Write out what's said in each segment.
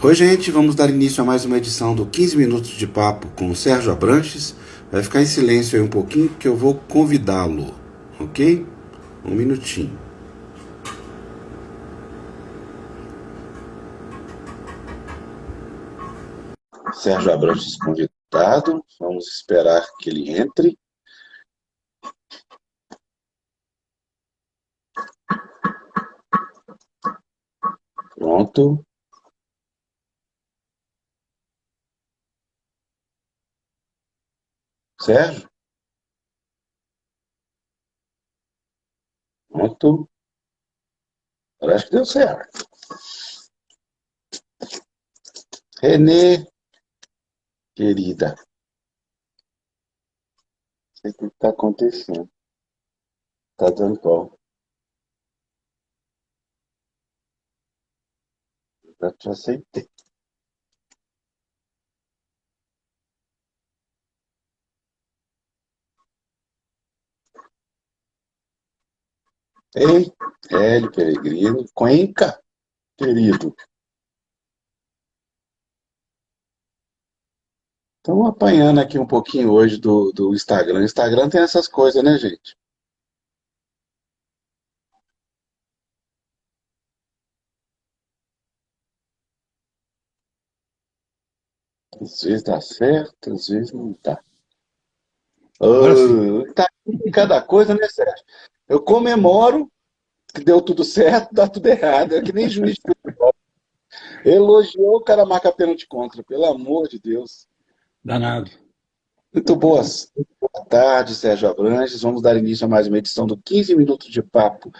Oi, gente, vamos dar início a mais uma edição do 15 Minutos de Papo com o Sérgio Abranches. Vai ficar em silêncio aí um pouquinho que eu vou convidá-lo, ok? Um minutinho. Sérgio Abranches convidado, vamos esperar que ele entre. Pronto. Sérgio, pronto. Eu acho que deu certo. Renê, querida, não sei o que está acontecendo. Tá dando pau. Já te aceitei. Ei, Hélio Peregrino, Cuenca, querido. Estamos apanhando aqui um pouquinho hoje do Instagram. O Instagram tem essas coisas, né, gente? Às vezes dá certo, às vezes não dá. Agora sim. Tá cada coisa, né, Sérgio? Eu comemoro que deu tudo certo, dá tudo errado. É que nem juiz de futebol. Elogiou, o cara marca pênalti contra, pelo amor de Deus. Danado. Muito boas. Boa tarde, Sérgio Abranches. Vamos dar início a mais uma edição do 15 Minutos de Papo.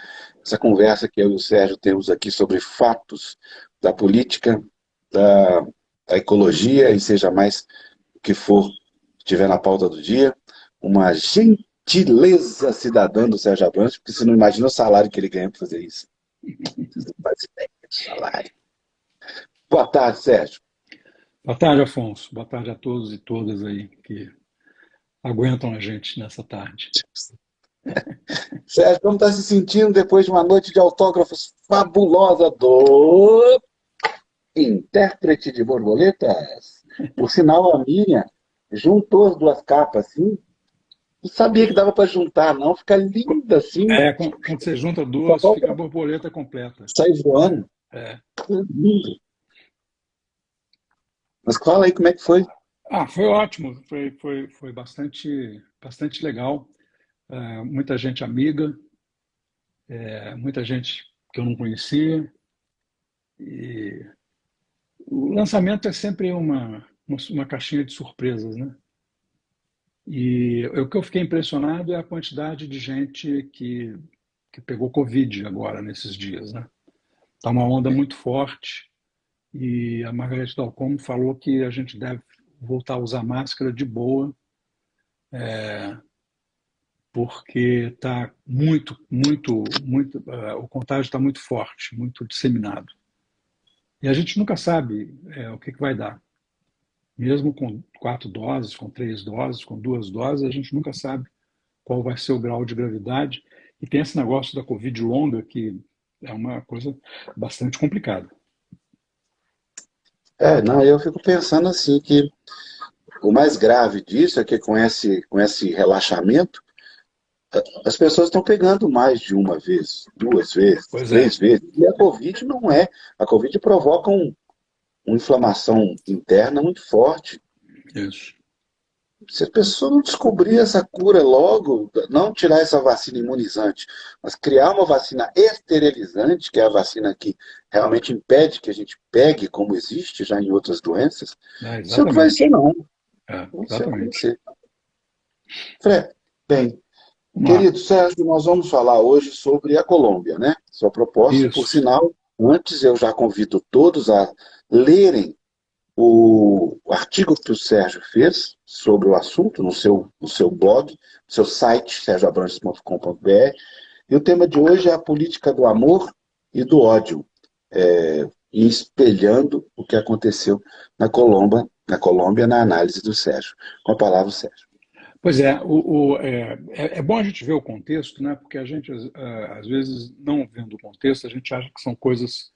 Essa conversa que eu e o Sérgio temos aqui sobre fatos da política, da, da ecologia e seja mais o que for que estiver na pauta do dia. Uma gentileza cidadã do Sérgio Abranches, porque você não imagina o salário que ele ganha para fazer isso. Vocês não fazem ideia do salário. Boa tarde, Sérgio. Boa tarde, Afonso. Boa tarde a todos e todas aí que aguentam a gente nessa tarde. Sérgio, como está se sentindo depois de uma noite de autógrafos fabulosa do intérprete de borboletas? Por sinal, a minha juntou as duas capas assim. Não sabia que dava para juntar, não. Fica linda assim. Quando você junta Só duas, fica a falta borboleta completa. sair voando. É. Lindo. Mas fala aí como é que foi. Foi ótimo. Foi bastante legal. Muita gente amiga, muita gente que eu não conhecia. E o lançamento é sempre uma caixinha de surpresas, né? E o que eu fiquei impressionado é a quantidade de gente que pegou Covid agora, nesses dias, né? Está uma onda muito forte e a Margareth Dalcom falou que a gente deve voltar a usar máscara de boa, porque está o contágio está muito forte, muito disseminado. E a gente nunca sabe o que vai dar. Mesmo com 4 doses, com 3 doses, com 2 doses, a gente nunca sabe qual vai ser o grau de gravidade. E tem esse negócio da Covid longa, que é uma coisa bastante complicada. Não, eu fico pensando assim que o mais grave disso é que com esse relaxamento, as pessoas estão pegando mais de uma vez, duas vezes, Pois é, três vezes. E a Covid não é. A Covid provoca uma inflamação interna muito forte. isso. Se a pessoa não descobrir essa cura logo, não tirar essa vacina imunizante, mas criar uma vacina esterilizante, que é a vacina que realmente impede que a gente pegue, como existe já em outras doenças, isso é o que vai ser, Exatamente. não. Isso é o que vai Exatamente. ser. Fred, bem, Vamos lá. querido Sérgio, nós vamos falar hoje sobre a Colômbia, né? Sua proposta, por Isso. sinal, antes eu já convido todos a lerem o artigo que o Sérgio fez sobre o assunto no seu blog, no seu site, sergioabranches.com.br. E o tema de hoje é a política do amor e do ódio, e espelhando o que aconteceu na Colômbia, na análise do Sérgio. Com a palavra, o Sérgio. Pois é, é bom a gente ver o contexto, né? Porque a gente, às vezes, não vendo o contexto, a gente acha que são coisas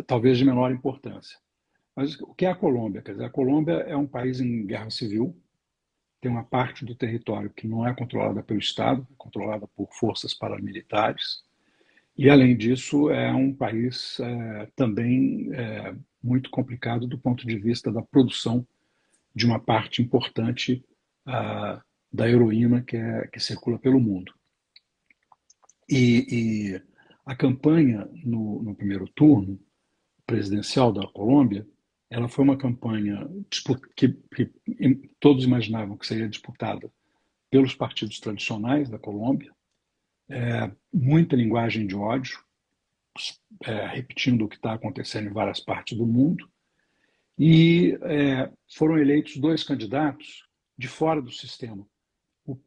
talvez de menor importância. Mas o que é a Colômbia? Quer dizer, a Colômbia é um país em guerra civil, tem uma parte do território que não é controlada pelo Estado, é controlada por forças paramilitares, e, além disso, é um país também muito complicado do ponto de vista da produção de uma parte importante da heroína que circula pelo mundo. E a campanha no primeiro turno presidencial da Colômbia, ela foi uma campanha que todos imaginavam que seria disputada pelos partidos tradicionais da Colômbia, muita linguagem de ódio, repetindo o que está acontecendo em várias partes do mundo, e foram eleitos dois candidatos de fora do sistema. O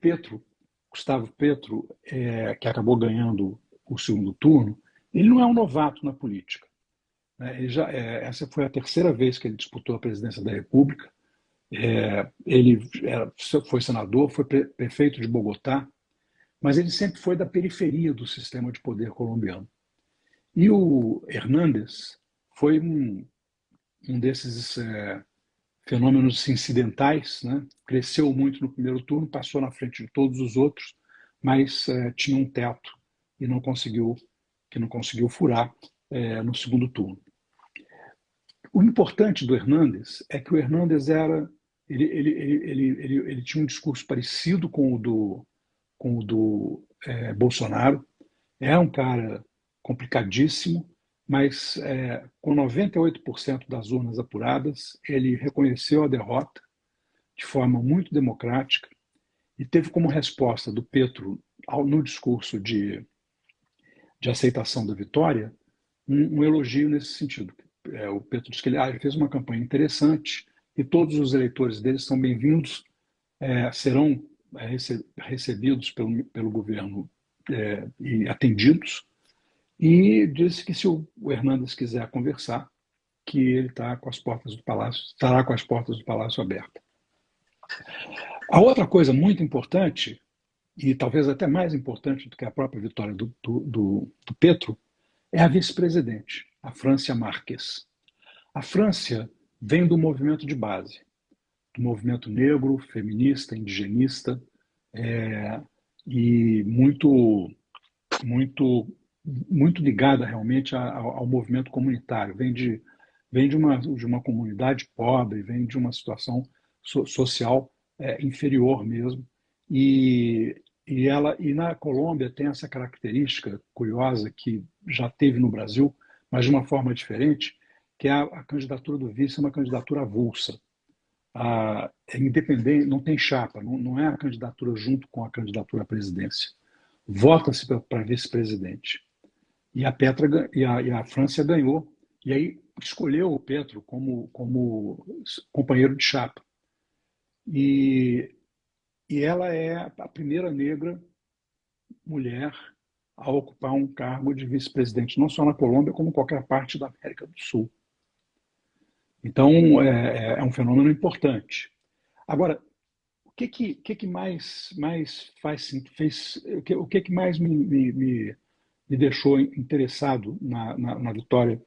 Gustavo Petro, que acabou ganhando o segundo turno, ele não é um novato na política. Essa foi a terceira vez que ele disputou a presidência da República. Ele foi senador, foi prefeito de Bogotá, mas ele sempre foi da periferia do sistema de poder colombiano. E o Hernández foi um desses fenômenos incidentais, né? Cresceu muito no primeiro turno, passou na frente de todos os outros, mas tinha um teto e não conseguiu furar no segundo turno. O importante do Hernández é que o Hernández ele tinha um discurso parecido com o do Bolsonaro. É um cara complicadíssimo, mas com 98% das urnas apuradas, ele reconheceu a derrota de forma muito democrática e teve como resposta do Petro no discurso de aceitação da vitória um elogio nesse sentido. O Petro disse que ele fez uma campanha interessante e todos os eleitores dele são bem-vindos, serão recebidos pelo governo e atendidos. E disse que se o Hernández quiser conversar, que ele estará com as portas do Palácio abertas. A outra coisa muito importante, e talvez até mais importante do que a própria vitória do Petro, é a vice-presidente, a Francia Márquez. A França vem do movimento de base, do movimento negro, feminista, indigenista, e muito ligada realmente ao movimento comunitário. Vem de uma comunidade pobre, vem de uma situação social inferior mesmo. E na Colômbia tem essa característica curiosa que já teve no Brasil, mas de uma forma diferente, que é a candidatura do vice, é uma candidatura avulsa. É independente, não tem chapa, não é a candidatura junto com a candidatura à presidência. Vota-se para vice-presidente. E a França ganhou. E aí escolheu o Petro como companheiro de chapa. E ela é a primeira negra mulher a ocupar um cargo de vice-presidente, não só na Colômbia, como em qualquer parte da América do Sul. Então, é um fenômeno importante. Agora, o que mais fez, o que mais me deixou interessado na vitória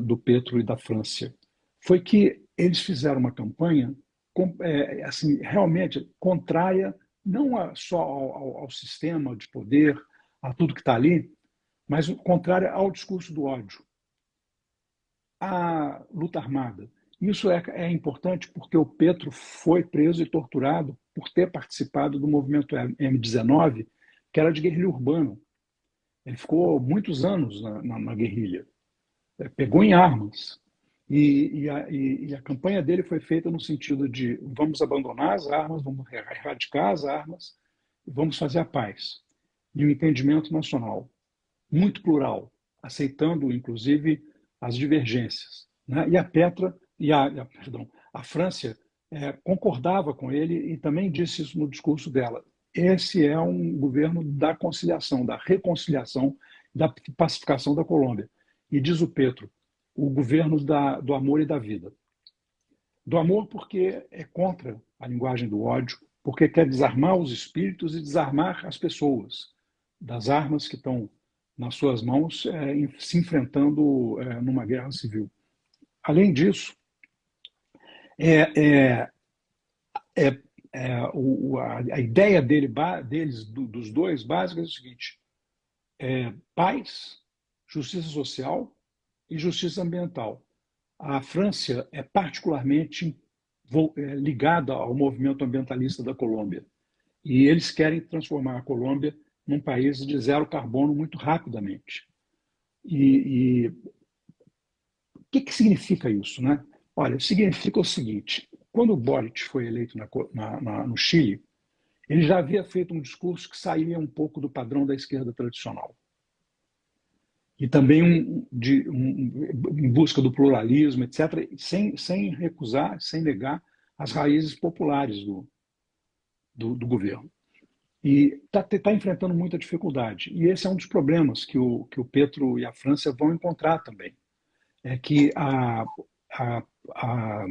do Petro e da França foi que eles fizeram uma campanha assim, realmente contrária não só ao sistema de poder, a tudo que está ali, mas contrária ao discurso do ódio, à luta armada. Isso é importante porque o Petro foi preso e torturado por ter participado do movimento M19, que era de guerrilha urbana. Ele ficou muitos anos na guerrilha, pegou em armas. E a campanha dele foi feita no sentido de vamos abandonar as armas, vamos erradicar as armas, vamos fazer a paz. E um entendimento nacional muito plural, aceitando, inclusive, as divergências. Né? E a França concordava com ele e também disse isso no discurso dela. Esse é um governo da conciliação, da reconciliação, da pacificação da Colômbia. E diz o Petro, o governo do amor e da vida. Do amor porque é contra a linguagem do ódio, porque quer desarmar os espíritos e desarmar as pessoas das armas que estão nas suas mãos, se enfrentando numa guerra civil. Além disso, É, é, é, a ideia dos dois, básica, é o seguinte: paz, justiça social e justiça ambiental. A França é particularmente ligada ao movimento ambientalista da Colômbia. E eles querem transformar a Colômbia num país de zero carbono muito rapidamente. E o que significa isso, né? Olha, significa o seguinte: quando o Boric foi eleito no Chile, ele já havia feito um discurso que saía um pouco do padrão da esquerda tradicional. E também em busca do pluralismo, etc., sem recusar, sem negar as raízes populares do governo. E está enfrentando muita dificuldade. E esse é um dos problemas que o Petro e a França vão encontrar também. É que a, a,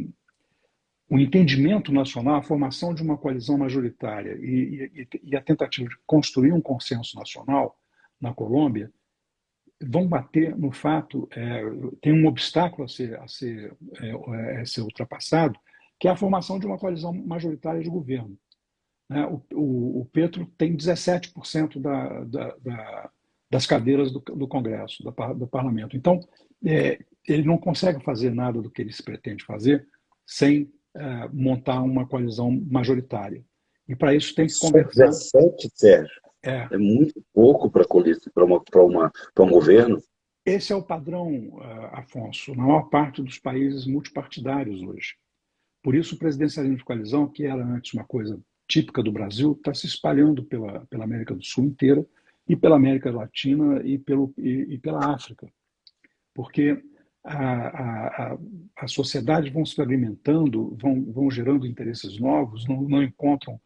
o entendimento nacional, a formação de uma coalizão majoritária e a tentativa de construir um consenso nacional na Colômbia vão bater no fato, tem um obstáculo a ser ultrapassado, que é a formação de uma coalizão majoritária de governo. Né? O Petro tem 17% das cadeiras do Congresso, do Parlamento. Então, ele não consegue fazer nada do que ele se pretende fazer sem montar uma coalizão majoritária. E para isso tem que Só conversar. 17, Sérgio. É, É muito pouco para um governo. esse é o padrão, Afonso, na maior parte dos países multipartidários hoje. Por isso, o presidencialismo de coalizão, que era antes uma coisa típica do Brasil, está se espalhando pela América do Sul inteira e pela América Latina e pela África, porque a sociedade vão se fragmentando, vão gerando interesses novos, não encontram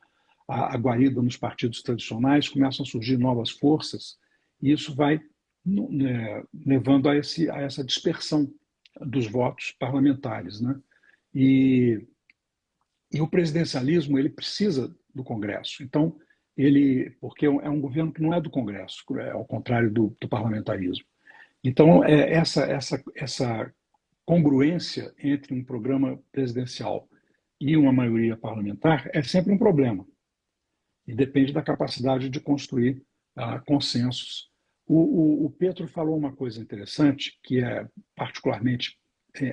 a guarida nos partidos tradicionais, começam a surgir novas forças, e isso vai levando a essa dispersão dos votos parlamentares, né? E, e o presidencialismo ele precisa do Congresso. Então, porque é um governo que não é do Congresso, ao contrário do parlamentarismo. Então, essa congruência entre um programa presidencial e uma maioria parlamentar é sempre um problema e depende da capacidade de construir consensos. O Petro falou uma coisa interessante, que é particularmente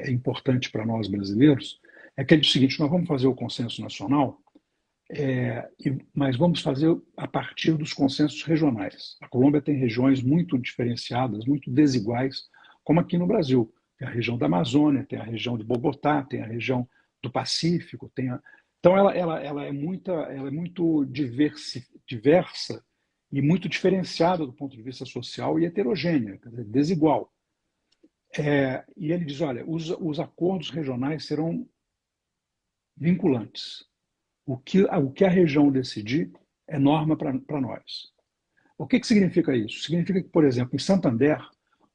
importante para nós brasileiros, é que ele disse o seguinte: nós vamos fazer o consenso nacional, mas vamos fazer a partir dos consensos regionais. A Colômbia tem regiões muito diferenciadas, muito desiguais, como aqui no Brasil. Tem a região da Amazônia, tem a região de Bogotá, tem a região do Pacífico, então ela é muito diversa e muito diferenciada do ponto de vista social e heterogênea, quer dizer, desigual. E ele diz: olha, os acordos regionais serão vinculantes. O que a região decidir é norma para nós. O que significa isso? Significa que, por exemplo, em Santander,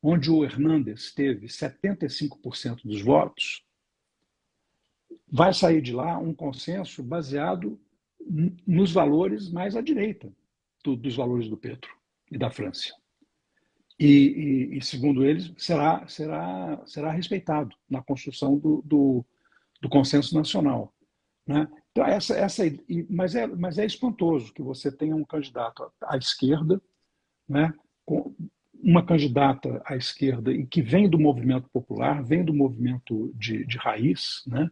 onde o Hernández teve 75% dos votos, vai sair de lá um consenso baseado nos valores mais à direita dos valores do Petro e da França. E segundo eles, será respeitado na construção do consenso nacional. Né? Então, mas é espantoso que você tenha um candidato à esquerda, né? Uma candidata à esquerda e que vem do movimento popular, vem do movimento de raiz, né?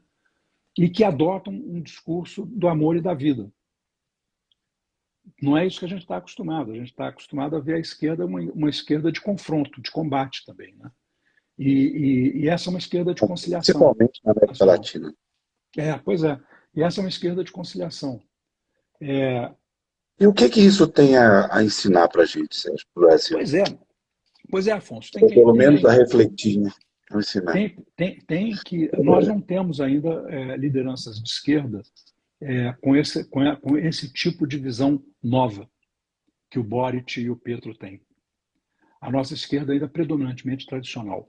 E que adotam um discurso do amor e da vida. Não é isso que a gente está acostumado. A gente está acostumado a ver a esquerda uma esquerda de confronto, de combate também. Né? E essa é uma esquerda de conciliação Principalmente na América nacional. Latina. Pois é. E essa é uma esquerda de conciliação. E o que isso tem a ensinar para a gente, Sérgio, para o Brasil? Pois é, Afonso. Ou pelo menos a refletir, né? A ensinar. Tem que nós não temos ainda lideranças de esquerda com esse tipo de visão nova que o Boric e o Petro têm. A nossa esquerda ainda é predominantemente tradicional.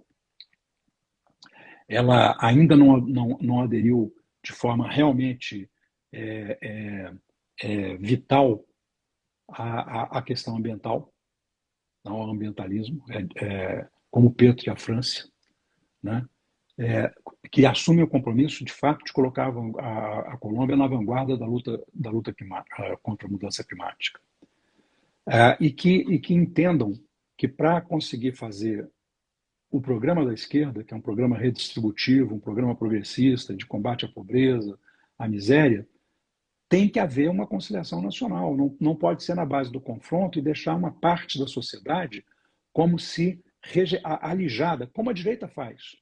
Ela ainda não aderiu de forma realmente vital à questão ambiental, não ao ambientalismo, como o Petro e a França. Né? que assumem o compromisso, de fato, de colocar a Colômbia na vanguarda da luta contra a mudança climática. E que entendam que para conseguir fazer o programa da esquerda, que é um programa redistributivo, um programa progressista de combate à pobreza, à miséria, tem que haver uma conciliação nacional. Não pode ser na base do confronto e deixar uma parte da sociedade como se alijada, como a direita faz.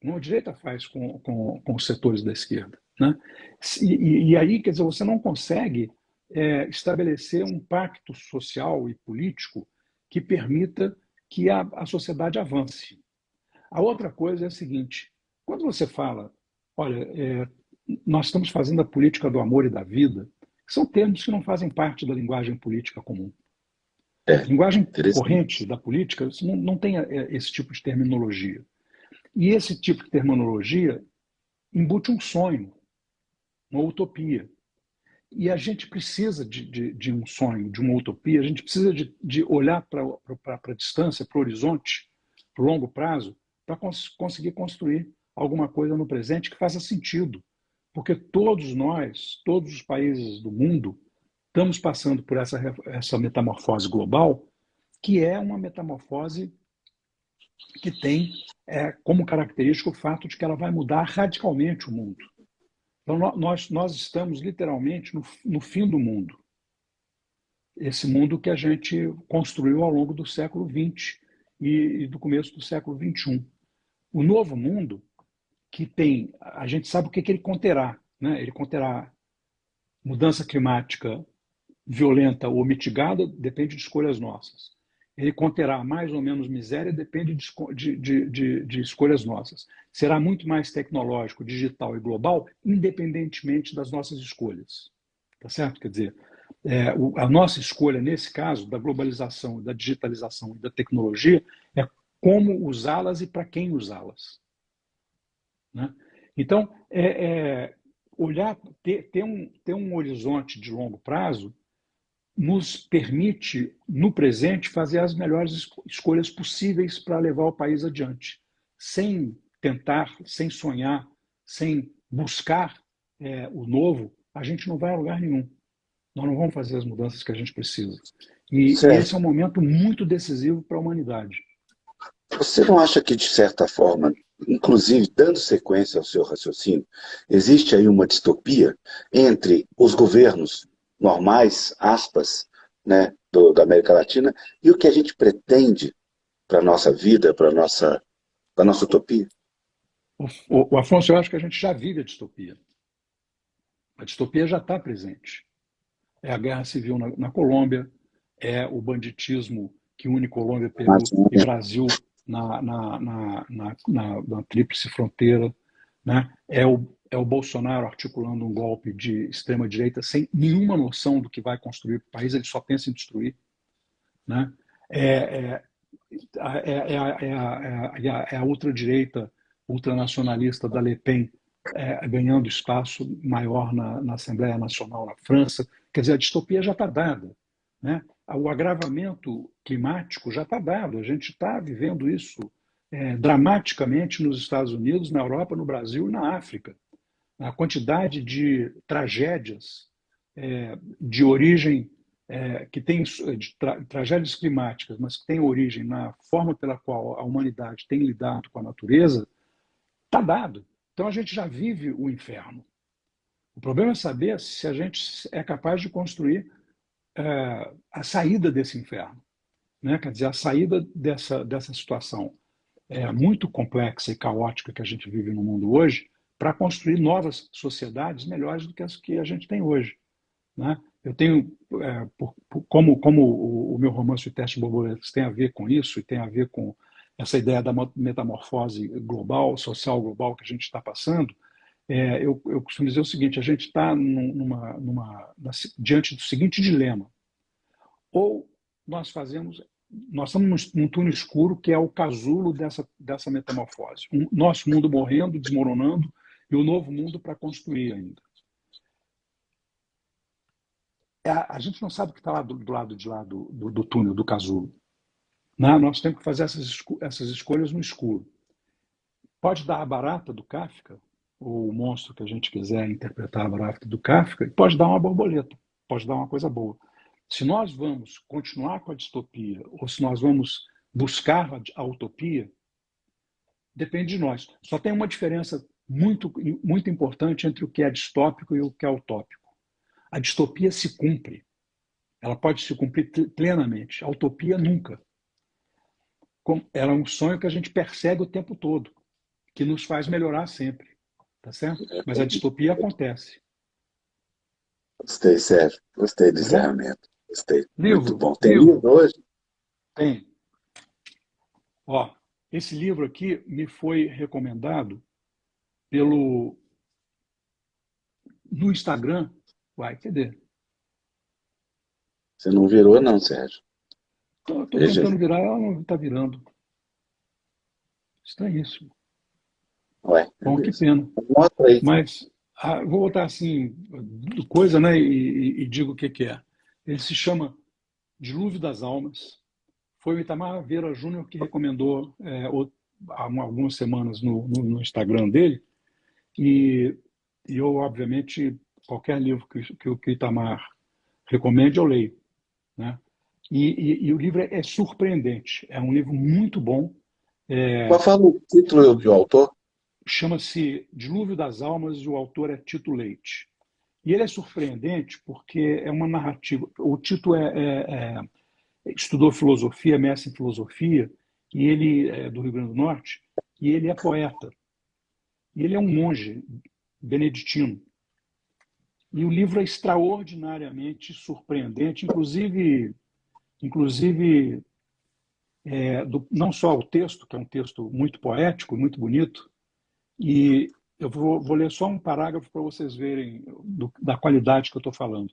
Como a direita faz com os setores da esquerda. Né? E aí, quer dizer, você não consegue estabelecer um pacto social e político que permita que a sociedade avance. A outra coisa é a seguinte: quando você fala, olha, nós estamos fazendo a política do amor e da vida, são termos que não fazem parte da linguagem política comum. É, A linguagem interessante. corrente da política não tem esse tipo de terminologia. E esse tipo de terminologia embute um sonho, uma utopia. E a gente precisa de um sonho, de uma utopia, a gente precisa de olhar para a distância, para o horizonte, para o longo prazo, para conseguir construir alguma coisa no presente que faça sentido. Porque todos nós, todos os países do mundo, estamos passando por essa metamorfose global, que é uma metamorfose que tem como característica o fato de que ela vai mudar radicalmente o mundo. Então, nós estamos literalmente no fim do mundo. Esse mundo que a gente construiu ao longo do século XX e do começo do século XXI. O novo mundo, que tem, a gente sabe o que ele conterá. Né? Ele conterá mudança climática violenta ou mitigada, depende de escolhas nossas. Ele conterá mais ou menos miséria, depende de escolhas nossas. Será muito mais tecnológico, digital e global, independentemente das nossas escolhas. Tá certo? Quer dizer, a nossa escolha, nesse caso, da globalização, da digitalização e da tecnologia, é como usá-las e para quem usá-las. Né? Então, olhar, ter um horizonte de longo prazo nos permite, no presente, fazer as melhores escolhas possíveis para levar o país adiante, sem tentar, sem sonhar, sem buscar o novo, a gente não vai a lugar nenhum. Nós não vamos fazer as mudanças que a gente precisa. E esse é Sérgio, um momento muito decisivo para a humanidade. você não acha que, de certa forma, inclusive dando sequência ao seu raciocínio, existe aí uma distopia entre os governos normais, aspas, né, da América Latina, e o que a gente pretende para a nossa vida, para a nossa utopia? O Afonso, eu acho que a gente já vive a distopia. A distopia já está presente. É a guerra civil na Colômbia, é o banditismo que une Colômbia, Peru e Brasil na tríplice fronteira, né? É o Bolsonaro articulando um golpe de extrema-direita sem nenhuma noção do que vai construir o país, ele só pensa em destruir. Né? É, a ultradireita, ultranacionalista da Le Pen ganhando espaço maior na Assembleia Nacional na França. Quer dizer, a distopia já está dada. Né? O agravamento climático já está dado. A gente está vivendo isso dramaticamente nos Estados Unidos, na Europa, no Brasil e na África. A quantidade de tragédias de origem que tem tragédias climáticas, mas que têm origem na forma pela qual a humanidade tem lidado com a natureza, está dado. Então a gente já vive o inferno. O problema é saber se a gente é capaz de construir a saída desse inferno, né? Quer dizer, a saída dessa situação muito complexa e caótica que a gente vive no mundo hoje, para construir novas sociedades melhores do que as que a gente tem hoje. Né? Eu tenho, como o meu romance O Teste de Borboletas tem a ver com isso, e tem a ver com essa ideia da metamorfose global, social global que a gente está passando, eu costumo dizer o seguinte: a gente está diante do seguinte dilema. Ou nós estamos num túnel escuro que é o casulo dessa metamorfose. Nosso mundo morrendo, desmoronando, e o novo mundo para construir ainda. A gente não sabe o que está lá do lado de lá do túnel, do casulo. Né? Nós temos que fazer essas escolhas no escuro. Pode dar a barata do Kafka, ou o monstro que a gente quiser interpretar a barata do Kafka, e pode dar uma borboleta, pode dar uma coisa boa. Se nós vamos continuar com a distopia, ou se nós vamos buscar a utopia, depende de nós. Só tem uma diferença muito importante entre o que é distópico e o que é utópico. A distopia se cumpre. Ela pode se cumprir plenamente. A utopia nunca. Ela é um sonho que a gente persegue o tempo todo, que nos faz melhorar sempre. Tá certo? Mas a distopia acontece. Gostei, Sérgio. Gostei do Tá bom? encerramento. Gostei. Muito Livro. bom. Tem livro hoje? Tem. Ó, esse livro aqui me foi recomendado no Instagram. Uai, cadê? Você não virou, não, Sérgio. Estou Veja tentando aí. virar, ela não está virando. Estranhíssimo. Ué, é Bom, que mesmo. pena. Mostra aí. Mas vou botar assim, coisa, né? E digo o que que é. Ele se chama Dilúvio das Almas. Foi o Itamar Vieira Júnior que recomendou há algumas semanas no Instagram dele. E eu, obviamente, qualquer livro que o Itamar recomende, eu leio, né? E o livro é surpreendente. É um livro muito bom. Qual fala o título do autor? Chama-se Dilúvio das Almas e o autor é Tito Leite. E ele é surpreendente porque é uma narrativa. O Tito estudou filosofia, mestre em filosofia, e ele é do Rio Grande do Norte, e ele é poeta. E ele é um monge beneditino. E o livro é extraordinariamente surpreendente, inclusive não só o texto, que é um texto muito poético, muito bonito, e eu vou ler só um parágrafo para vocês verem da qualidade que eu estou falando.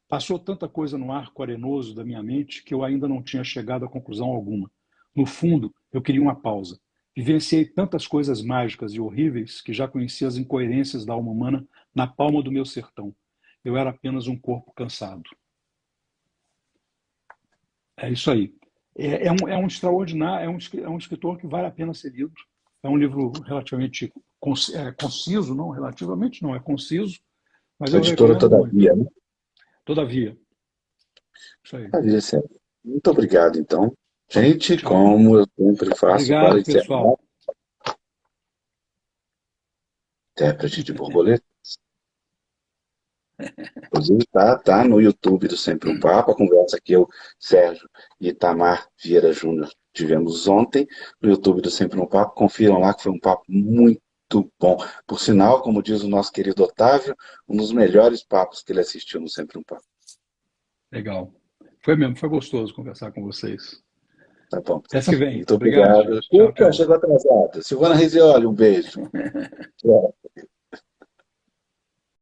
Passou tanta coisa no arco arenoso da minha mente que eu ainda não tinha chegado a conclusão alguma. No fundo, eu queria uma pausa. Vivenciei tantas coisas mágicas e horríveis que já conhecia as incoerências da alma humana na palma do meu sertão. Eu era apenas um corpo cansado. É isso aí. É um extraordinário, é um escritor que vale a pena ser lido. É um livro relativamente conciso, não, relativamente não, é conciso, mas eu Editora recomendo muito. Todavia, né? Todavia. Isso aí. Maravilha, Sérgio. Muito obrigado, então. Gente, Tchau. como eu sempre faço para Obrigado, encerrar, pessoal. intérprete de borboleta. Inclusive, tá no YouTube do Sempre um Papo, a conversa que eu, Sérgio e Itamar Vieira Júnior tivemos ontem, no YouTube do Sempre um Papo. Confiram lá que foi um papo muito bom. Por sinal, como diz o nosso querido Otávio, um dos melhores papos que ele assistiu no Sempre um Papo. Legal. Foi mesmo, foi gostoso conversar com vocês. Tá bom. Até que vem. Muito Obrigado, obrigado. gente. Tchau, Opa, tchau. chegou atrasado. Silvana Rezioli, um beijo. Tchau.